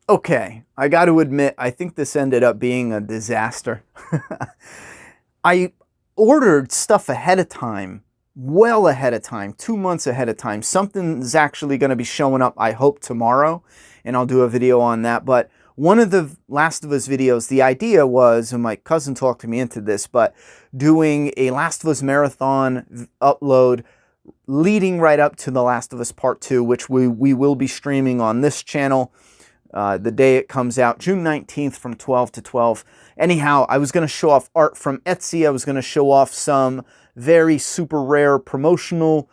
Okay, I got to admit, I think this ended up being a disaster. I ordered stuff ahead of time, well ahead of time, 2 months ahead of time. Something's actually going to be showing up, I hope, tomorrow, and I'll do a video on that. But one of the Last of Us videos, the idea was, and my cousin talked me into this, but doing a Last of Us marathon upload leading right up to The Last of Us Part 2, which we will be streaming on this channel the day it comes out, June 19th from 12 to 12. Anyhow, I was going to show off art from Etsy. I was going to show off some very super rare promotional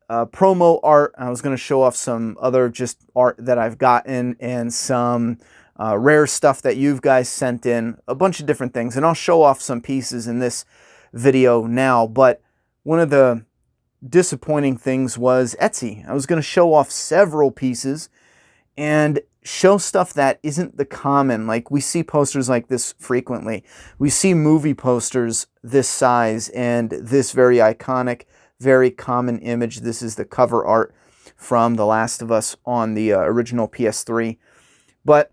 promo art. I was going to show off some other just art that I've gotten and some rare stuff that you guys sent in, a bunch of different things. And I'll show off some pieces in this video now. But one of the disappointing things was Etsy. I was going to show off several pieces and show stuff that isn't the common. Like, we see posters like this frequently. We see movie posters this size and this very iconic, very common image. This is the cover art from The Last of Us on the original PS3. But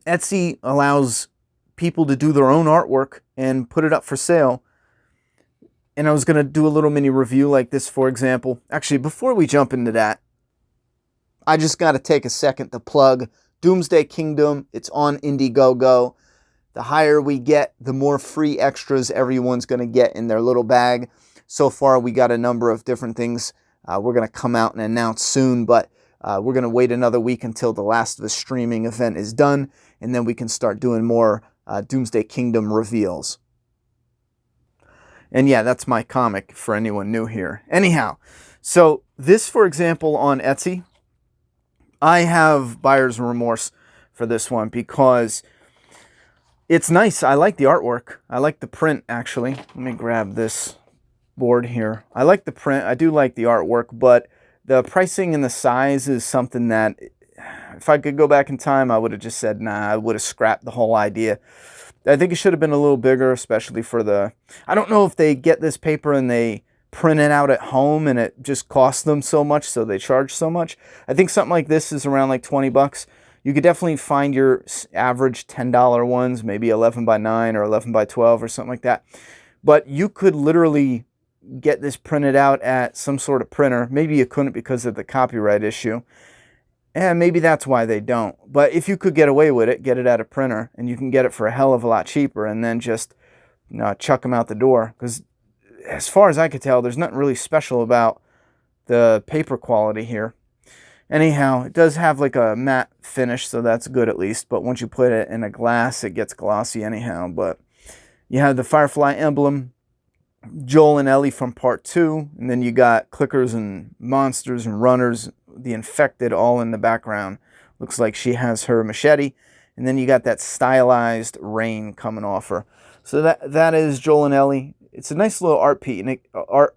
Etsy allows people to do their own artwork and put it up for sale. And I was going to do a little mini review like this, for example. Actually, before we jump into that, I just got to take a second to plug Doomsday Kingdom. It's on Indiegogo. The higher we get, the more free extras everyone's going to get in their little bag. So far, we got a number of different things we're going to come out and announce soon, but we're going to wait another week until the Last of Us streaming event is done, and then we can start doing more Doomsday Kingdom reveals. And yeah, that's my comic for anyone new here. Anyhow, so this, for example, on Etsy, I have buyer's remorse for this one because it's nice. I like the artwork. I like the print, actually. Let me grab this board here. I like the print. I do like the artwork, but the pricing and the size is something that if I could go back in time, I would have just said, nah, I would have scrapped the whole idea. I think it should have been a little bigger, especially for the... I don't know if they get this paper and they print it out at home and it just costs them so much, so they charge so much. I think something like this is around like 20 bucks. You could definitely find your average $10 ones, maybe 11 by 9 or 11 by 12 or something like that. But you could literally get this printed out at some sort of printer. Maybe you couldn't because of the copyright issue. And maybe that's why they don't. But if you could get away with it, get it at a printer, and you can get it for a hell of a lot cheaper and then just chuck them out the door. Because as far as I could tell, there's nothing really special about the paper quality here. Anyhow, it does have like a matte finish, so that's good at least. But once you put it in a glass, it gets glossy anyhow. But you have the Firefly emblem, Joel and Ellie from Part 2, and then you got clickers and monsters and runners, the infected all in the background. Looks like she has her machete. And then you got that stylized rain coming off her. So that is Joel and Ellie. It's a nice little art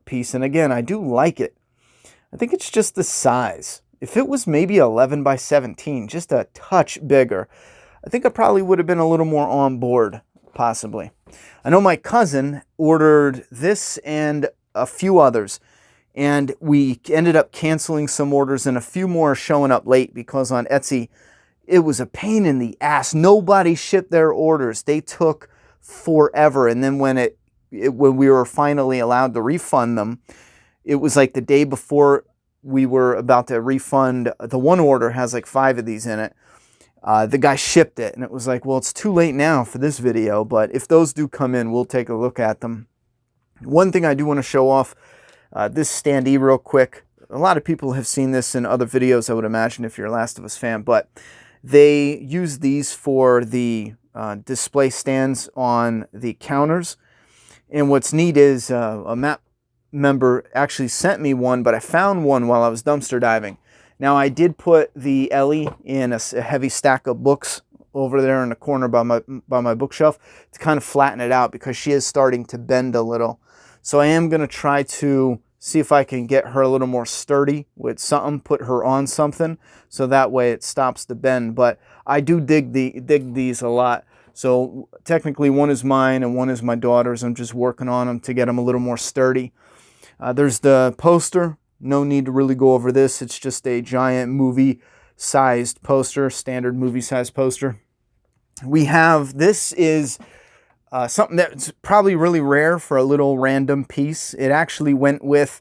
piece, and again, I do like it. I think it's just the size. If it was maybe 11 by 17, just a touch bigger, I think I probably would have been a little more on board, possibly. I know my cousin ordered this and a few others, and we ended up canceling some orders and a few more showing up late because on Etsy, it was a pain in the ass. Nobody shipped their orders. They took forever, and then when we were finally allowed to refund them, it was like the day before we were about to refund. The one order has like 5 of these in it. The guy shipped it, and it was like, well, it's too late now for this video, but if those do come in, we'll take a look at them. One thing I do want to show off, this standee real quick. A lot of people have seen this in other videos, I would imagine, if you're a Last of Us fan, but they use these for the display stands on the counters. And what's neat is a map member actually sent me one, but I found one while I was dumpster diving. Now, I did put the Ellie in a heavy stack of books over there in the corner by my bookshelf to kind of flatten it out because she is starting to bend a little. So I am going to try to see if I can get her a little more sturdy with something, put her on something, so that way it stops the bend. But I do dig these a lot. So technically one is mine and one is my daughter's. I'm just working on them to get them a little more sturdy. There's the poster. No need to really go over this. It's just a giant movie sized poster, standard movie sized poster. We have, this is something that's probably really rare for a little random piece. It actually went with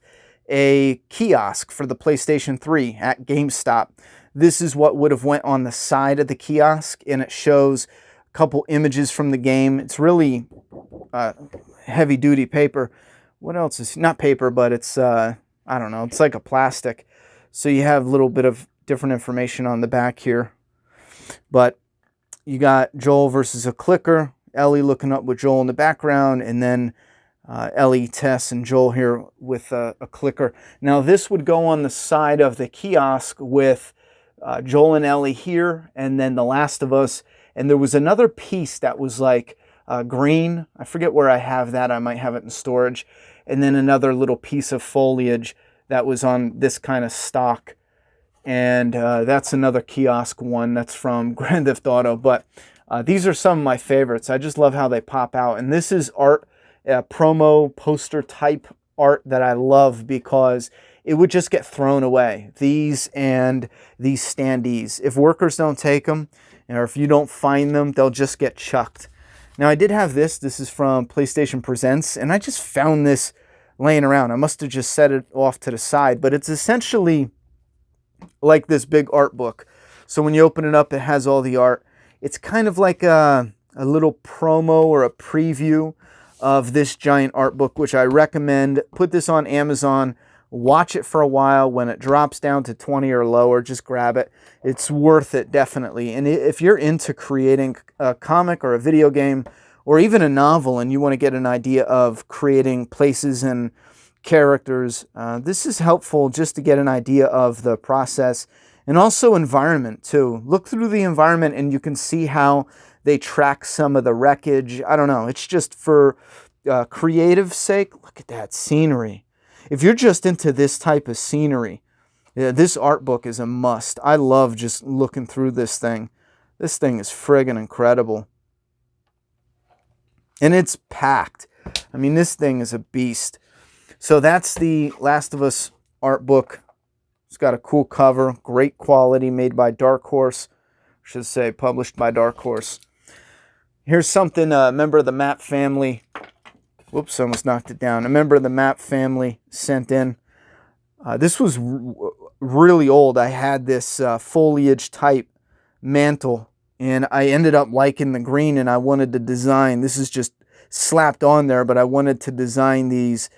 a kiosk for the PlayStation 3 at GameStop. This is what would have went on the side of the kiosk, and it shows a couple images from the game. It's really heavy duty paper. What else is, not paper, but it's, I don't know, it's like a plastic. So you have a little bit of different information on the back here. But you got Joel versus a clicker, Ellie looking up with Joel in the background, and then Ellie, Tess, and Joel here with a clicker. Now this would go on the side of the kiosk with Joel and Ellie here, and then The Last of Us. And there was another piece that was like green. I forget where I have that. I might have it in storage. And then another little piece of foliage that was on this kind of stock. And that's another kiosk one that's from Grand Theft Auto. But these are some of my favorites. I just love how they pop out. And this is art, promo poster type art that I love because it would just get thrown away. These and these standees. If workers don't take them, or if you don't find them, they'll just get chucked. Now I did have this. This is from PlayStation Presents, and I just found this laying around. I must have just set it off to the side, but it's essentially like this big art book. So when you open it up, it has all the art. It's kind of like a little promo or a preview of this giant art book, which I recommend. Put this on Amazon. Watch it for a while. When it drops down to 20 or lower, just grab it. It's worth it, definitely. And if you're into creating a comic or a video game or even a novel and you want to get an idea of creating places and characters, this is helpful just to get an idea of the process and also environment too. Look through the environment and you can see how they track some of the wreckage. I don't know. It's just for creative sake. Look at that scenery. If you're just into this type of scenery, this art book is a must. I love just looking through this thing. This thing is friggin' incredible. And it's packed. I mean, this thing is a beast. So that's the Last of Us art book. It's got a cool cover, great quality, made by Dark Horse. I should say published by Dark Horse. Here's something a member of the Map family, whoops, I almost knocked it down. A member of the Map family sent in. This was really old. I had this foliage type mantle, and I ended up liking the green, and I wanted to design. This is just slapped on there, but I wanted to design these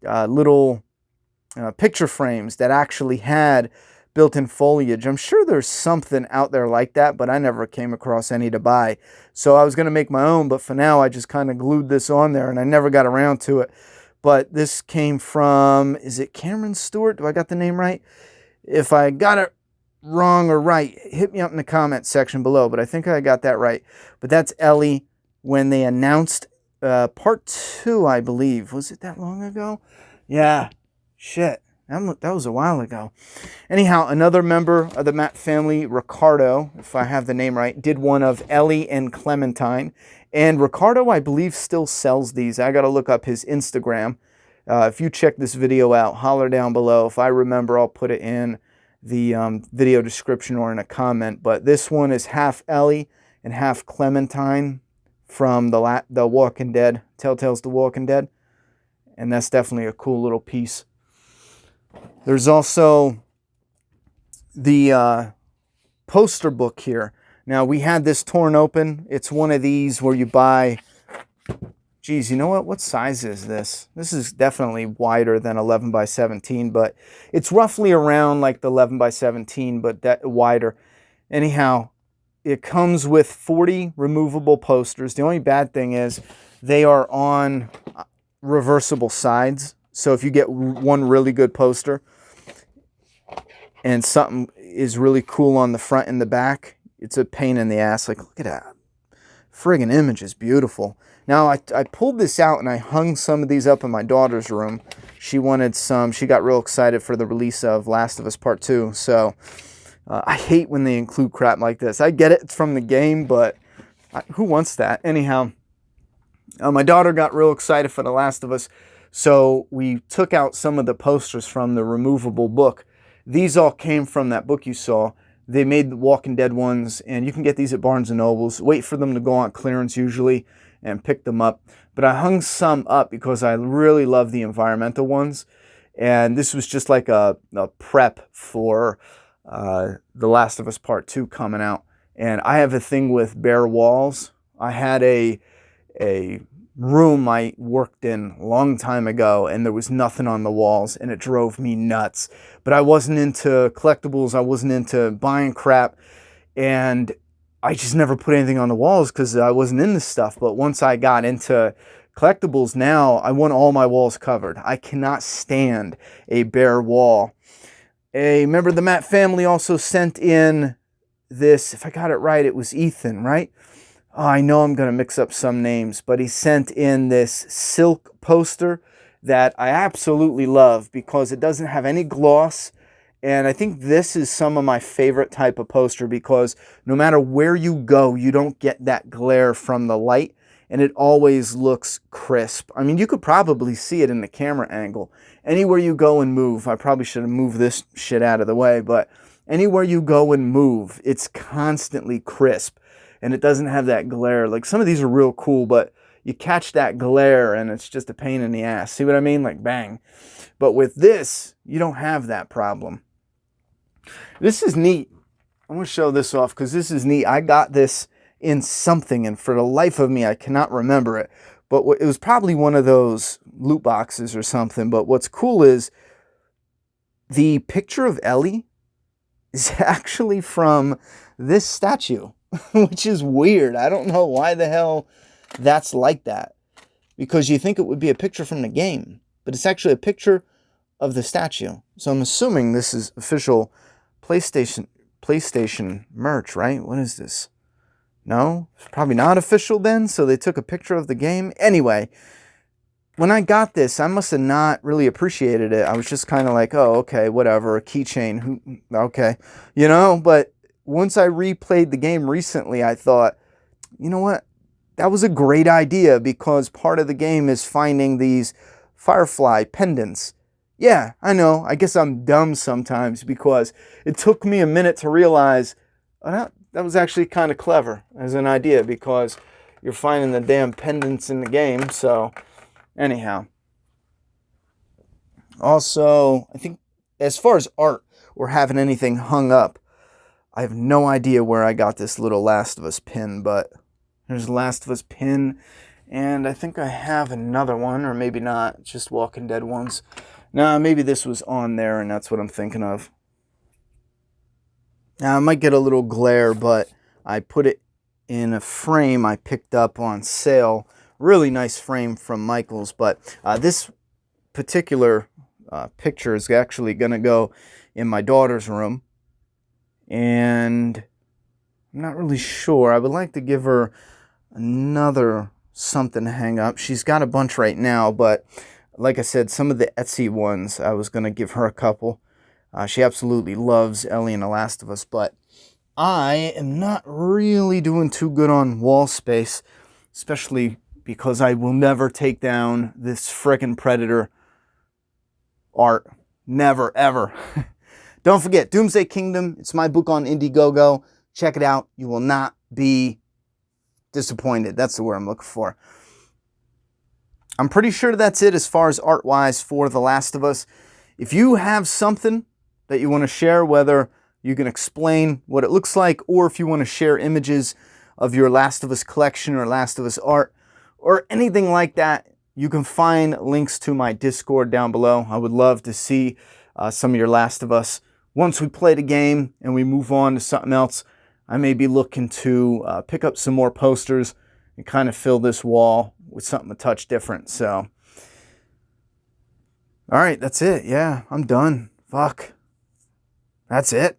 little picture frames that actually had built-in foliage. I'm sure there's something out there like that, but I never came across any to buy. So I was going to make my own, but for now I just kind of glued this on there and I never got around to it. But this came from, is it Cameron Stewart? Do I got the name right? If I got it wrong or right, hit me up in the comment section below, but I think I got that right. But that's Ellie when they announced part 2, I believe. Was it that long ago? Yeah, shit. That was a while ago. Anyhow, another member of the Matt family, Ricardo, if I have the name right, did one of Ellie and Clementine. And Ricardo, I believe, still sells these. I got to look up his Instagram. If you check this video out, holler down below. If I remember, I'll put it in the video description or in a comment. But this one is half Ellie and half Clementine from the Walking Dead, Telltale's The Walking Dead. And that's definitely a cool little piece. There's also the poster book here. Now, we had this torn open. It's one of these where you buy, geez, you know what? What size is this? This is definitely wider than 11 by 17, but it's roughly around like the 11 by 17, but that wider. Anyhow, it comes with 40 removable posters. The only bad thing is they are on reversible sides. So if you get one really good poster and something is really cool on the front and the back, it's a pain in the ass. Like, look at that. Friggin' image is beautiful. Now, I pulled this out and I hung some of these up in my daughter's room. She wanted some. She got real excited for the release of Last of Us Part 2. So I hate when they include crap like this. I get it. It's from the game, but who wants that? Anyhow, my daughter got real excited for The Last of Us. So we took out some of the posters from the removable book. These all came from that book you saw. They made the Walking Dead ones, and you can get these at Barnes & Nobles. Wait for them to go on clearance usually and pick them up. But I hung some up because I really love the environmental ones. And this was just like a prep for The Last of Us Part 2 coming out. And I have a thing with bare walls. I had a room I worked in a long time ago, and there was nothing on the walls, and it drove me nuts. But I wasn't into collectibles. I wasn't into buying crap, and I just never put anything on the walls because I wasn't into stuff. But once I got into collectibles, now I want all my walls covered. I cannot stand a bare wall. A member of the Matt family also sent in this, if I got it right, it was Ethan, right? Oh, I know I'm going to mix up some names, but he sent in this silk poster that I absolutely love because it doesn't have any gloss. And I think this is some of my favorite type of poster because no matter where you go, you don't get that glare from the light, and it always looks crisp. I mean, you could probably see it in the camera angle. Anywhere you go and move, I probably should have moved this shit out of the way, but anywhere you go and move, it's constantly crisp. And it doesn't have that glare. Like, some of these are real cool, but you catch that glare and it's just a pain in the ass. See what I mean? Like, bang. But with this, you don't have that problem. This is neat. I'm going to show this off because this is neat. I got this in something, and for the life of me, I cannot remember it. But it was probably one of those loot boxes or something. But what's cool is the picture of Ellie is actually from this statue. Which is weird. I don't know why the hell that's like that. Because you think it would be a picture from the game. But it's actually a picture of the statue. So I'm assuming this is official PlayStation merch, right? What is this? No? It's probably not official then. So they took a picture of the game. Anyway, when I got this, I must have not really appreciated it. I was just kind of like, oh, okay, whatever. A keychain. Okay. You know, but once I replayed the game recently, I thought, you know what? That was a great idea because part of the game is finding these firefly pendants. Yeah, I know. I guess I'm dumb sometimes because it took me a minute to realize that was actually kind of clever as an idea because you're finding the damn pendants in the game. So anyhow. Also, I think as far as art or having anything hung up, I have no idea where I got this little Last of Us pin, but there's a Last of Us pin, and I think I have another one, or maybe not, just Walking Dead ones. Nah, maybe this was on there, and that's what I'm thinking of. Now, I might get a little glare, but I put it in a frame I picked up on sale. Really nice frame from Michaels, but this particular picture is actually going to go in my daughter's room. And I'm not really sure. I would like to give her another something to hang up. She's got a bunch right now, but like I said, some of the Etsy ones, I was going to give her a couple. She absolutely loves Ellie and The Last of Us, but I am not really doing too good on wall space, especially because I will never take down this frickin' Predator art. Never, ever. Don't forget, Doomsday Kingdom. It's my book on Indiegogo. Check it out. You will not be disappointed. That's the word I'm looking for. I'm pretty sure that's it as far as art-wise for The Last of Us. If you have something that you want to share, whether you can explain what it looks like, or if you want to share images of your Last of Us collection or Last of Us art, or anything like that, you can find links to my Discord down below. I would love to see some of your Last of Us. Once we play the game and we move on to something else, I may be looking to pick up some more posters and kind of fill this wall with something a touch different. So, all right, that's it. Yeah, I'm done. Fuck. That's it.